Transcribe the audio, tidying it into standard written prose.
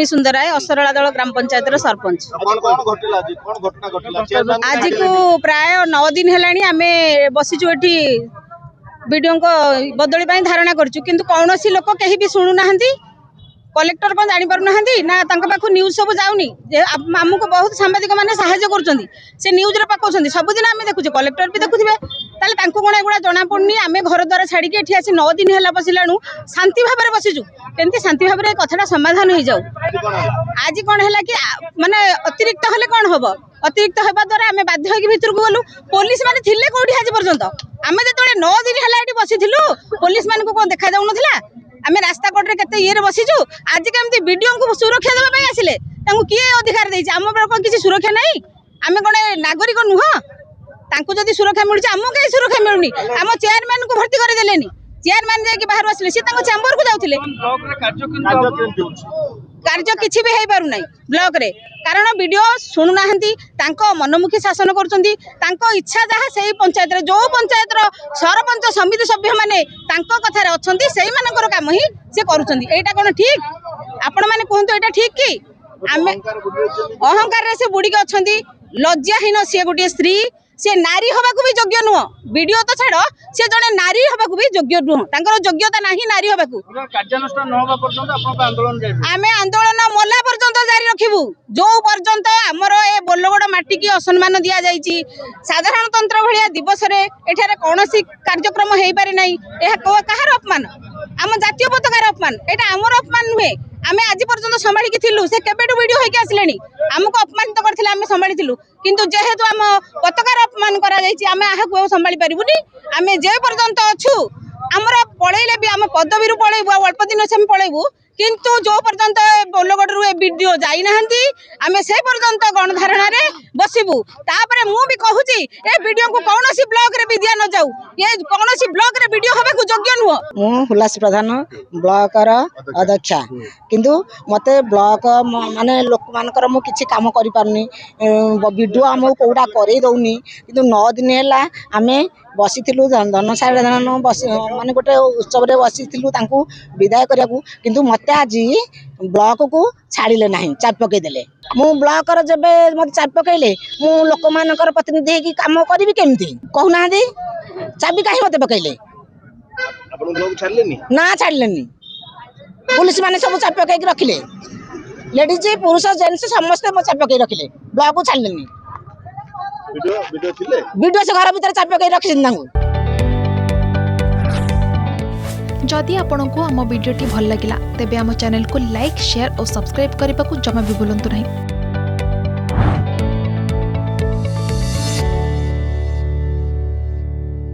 लक्ष्मी सुंदर राय असरला दल ग्राम पंचायत सरपंच। आज को प्राय 9 दिन है आम बसीचु ये वीडियो बदली धारणा करूँ किंतु कौन लोक कहीं भी शुणुना कलेक्टर कौन जापर ना पाख न्यूज सब जाऊनी आमको बहुत सांबादिक मैंने साहाय्य कर न्यूज पकाउं सबुदिन आम देखुचे कलेक्टर भी देखुए कौन एगुड़ा जना पड़नी आम घर द्वारा छाड़ी एठी आसी 9 दिन है बसिलाणु शांति भाव में बसीचु केमती शांति भाव में कथाटा समाधान हो जाऊ। आज कौन है कि माने अतिरिक्त हेले कौन हम अतिरिक्त होगा द्वारा आम बाध्य होगी भितर को गलु पुलिस मैंने थिले कौटी आज पर्यंत आम जो 9 दिन है बसीलु पुलिस मान को कौन देखा जाऊन आम रास्ता कड़े केते ये बसीचु आज केमती वीडियो को सुरक्षा देवाई आसिले किए अधिकार देछि आम पर किसी सुरक्षा नहीं आम कौन नागरिक नुह तांको जदि सुरक्षा मिलुछि आमको कहीं सुरक्षा मिलुनी आम चेयरमैन को भर्ती कर देलेनी चेयरमैन जाकि बाहर आसिले सी चैम्बर को जाउथिले कार्य किसी भी हो ना ब्लॉक रे कारण वीडियो शुणुना मनमुखी शासन कर इच्छा जहाँ से पंचायत जो पंचायत सरपंच समिति सभ्य मैंने कथार अच्छा से कम ही सी करा कौन ठीक आपण मैंने कहतु यहाँ ठीक कि आम अहंकार से बुड़ी अच्छा लज्जाहीन सी गोटे स्त्री सी नारी हवा भी योग्य नुह वीडियो तो छाड़ सी जड़े नारी हवा भी योग्य नुह योग्यता ना नारी हवा आम आंदोलन मला पर्यंत जारी रखिबू जो पर्यंत आमर ए बोलगड़ माटी की असम्मान दि जाइए साधारणतंत्र भाया दिवस एठारे कौन कार्यक्रम हो पारे ना कहार अपमान आम जातीय पताकार अपमान यहाँ आमर अपमान नुहे आम आज पर्यंत संभाली थिलु से केबेटू वीडियो होके आसिलेनी आमको अपमानित करथिले आम संभाली थिलु किंतु जेहेतु आम पताकार अपमान करा जायछि आम आहाकु संभाली परिबुनी आम जे पर्यंत अछु आमर पळैले भी आम पदवी पळैबु अल्प दिन से पळैबु किंतु जो पर्यंत बोलगड़ ए वीडियो जाई नहंती आमे से पर्यंत गणधारणा रे बसिबु तापरे मु भी कहूची ए वीडियो को कौनसी ब्लॉक रे भी दिया न जाऊ ये कौनसी ब्लॉक रे वीडियो होबे को योग्य नुह मु हुलास प्रधान ब्लॉक रो अध्यक्ष किंतु मते ब्लॉक माने लोक मानकर मु किछि काम करि पारनी वीडियो हम कोडा करै दउनी किंतु 9 दिन हैला आमे बसीलु जनसाधारण बस माने गोटे उत्सव रे बसीलु तांकू विदाय करियाकू किंतु मते आज ब्लॉक को छाड़िले नहीं चाप पकई देले मु ब्लॉक रो जबे मते चाप पकईले मु लोक मानकर प्रतिनिधि की काम करबी केमती कहूना दे चाबी काहे मते पकईले आपन लोग छाड़लेनी ना छाड़लेनी पुलिस माने सब चाप पकई रखिले लेडीज पुरुष जेंट्स समस्त चाप पकई रखिले ब्लॉक को छाड़लेनी वीडियो से घर भीतर चाप पकई रखिन तांगू। जदि आपंक आम भिडी भल लगा तेब आम चैनल को लाइक शेयर और सब्सक्राइब करने को जमा भी भूलु नहीं।